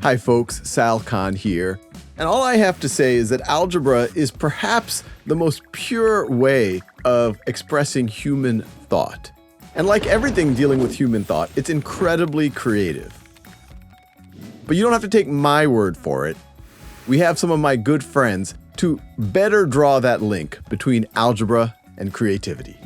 Hi folks, Sal Khan here. And all I have to say is that algebra is perhaps the most pure way of expressing human thought. And like everything dealing with human thought, it's incredibly creative. But you don't have to take my word for it. We have some of my good friends to better draw that link between algebra and creativity.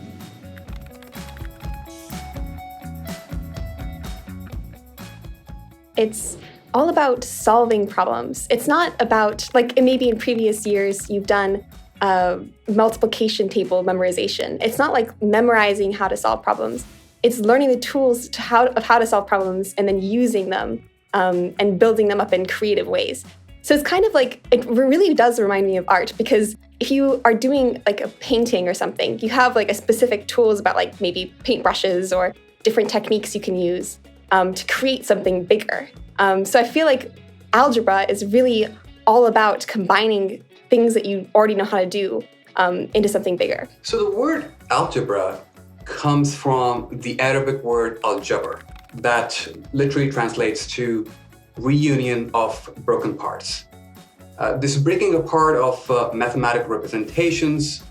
It's all about solving problems. It's not about, like maybe in previous years you've done multiplication table memorization. It's not like memorizing how to solve problems. It's learning the tools of how to solve problems and then using them and building them up in creative ways. So it's kind of like, it really does remind me of art, because if you are doing like a painting or something, you have like a specific tools about like maybe paintbrushes or different techniques you can use to create something bigger. So I feel like algebra is really all about combining things that you already know how to do into something bigger. So the word algebra comes from the Arabic word algebra, that literally translates to reunion of broken parts. This breaking apart of mathematical representations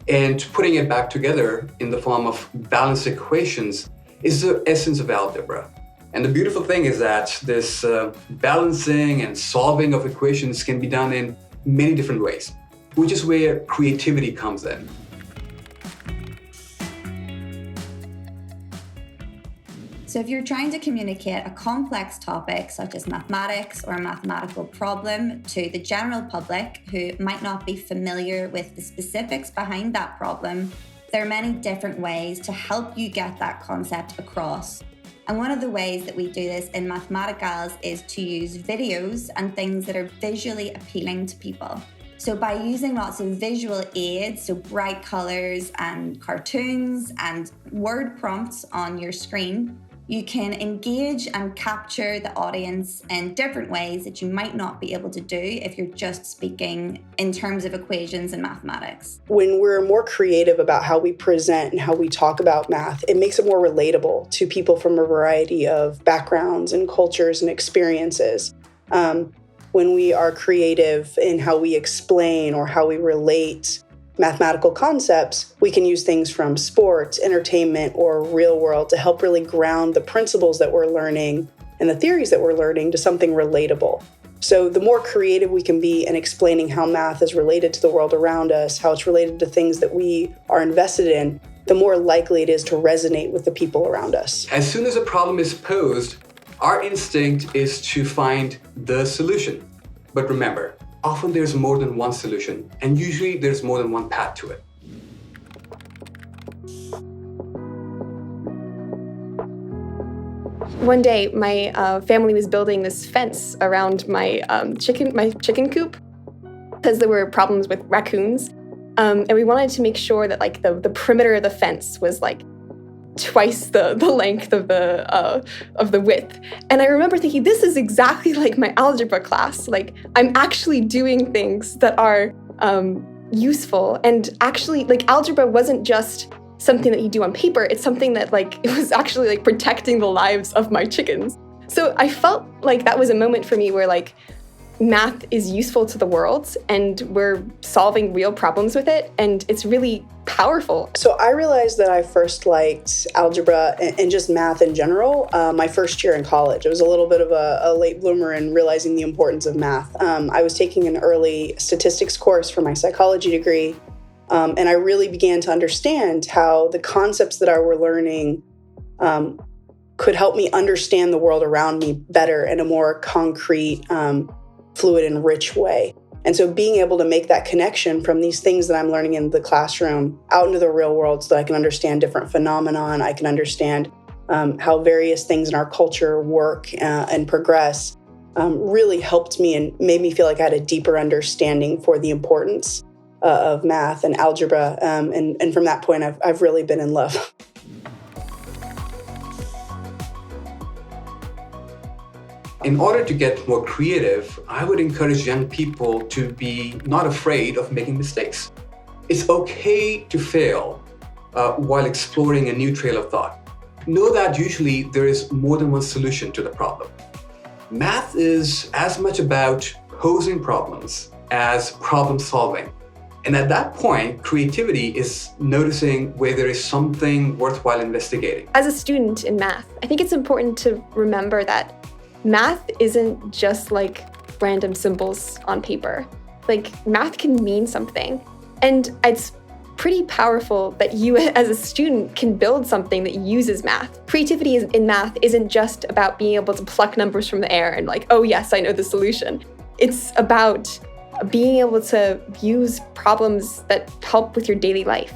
and putting it back together in the form of balanced equations is the essence of algebra. And the beautiful thing is that this balancing and solving of equations can be done in many different ways, which is where creativity comes in. So if you're trying to communicate a complex topic such as mathematics or a mathematical problem to the general public who might not be familiar with the specifics behind that problem, there are many different ways to help you get that concept across. And one of the ways that we do this in Mathematicals is to use videos and things that are visually appealing to people. So by using lots of visual aids, so bright colors and cartoons and word prompts on your screen, you can engage and capture the audience in different ways that you might not be able to do if you're just speaking in terms of equations and mathematics. When we're more creative about how we present and how we talk about math, it makes it more relatable to people from a variety of backgrounds and cultures and experiences. When we are creative in how we explain or how we relate mathematical concepts, we can use things from sports, entertainment, or real world to help really ground the principles that we're learning and the theories that we're learning to something relatable. So the more creative we can be in explaining how math is related to the world around us, how it's related to things that we are invested in, the more likely it is to resonate with the people around us. As soon as a problem is posed, our instinct is to find the solution. But remember, often there's more than one solution, and usually there's more than one path to it. One day, my family was building this fence around my chicken coop because there were problems with raccoons, and we wanted to make sure that like the perimeter of the fence was like twice the length of the width. And I remember thinking, this is exactly like my algebra class. Like I'm actually doing things that are useful, and actually like algebra wasn't just something that you do on paper. It's something that like it was actually like protecting the lives of my chickens. So I felt like that was a moment for me where like math is useful to the world and we're solving real problems with it, and it's really powerful. So I realized that I first liked algebra and just math in general my first year in college. It was a little bit of a late bloomer in realizing the importance of math. I was taking an early statistics course for my psychology degree, and I really began to understand how the concepts that I were learning could help me understand the world around me better in a more concrete, fluid and rich way. And so being able to make that connection from these things that I'm learning in the classroom out into the real world so that I can understand different phenomenon, I can understand how various things in our culture work and progress, really helped me and made me feel like I had a deeper understanding for the importance of math and algebra. And from that point, I've really been in love. In order to get more creative, I would encourage young people to be not afraid of making mistakes. It's okay to fail while exploring a new trail of thought. Know that usually there is more than one solution to the problem. Math is as much about posing problems as problem solving. And at that point, creativity is noticing where there is something worthwhile investigating. As a student in math, I think it's important to remember that math isn't just like random symbols on paper. Like, math can mean something. And it's pretty powerful that you as a student can build something that uses math. Creativity in math isn't just about being able to pluck numbers from the air and like, oh yes, I know the solution. It's about being able to use problems that help with your daily life.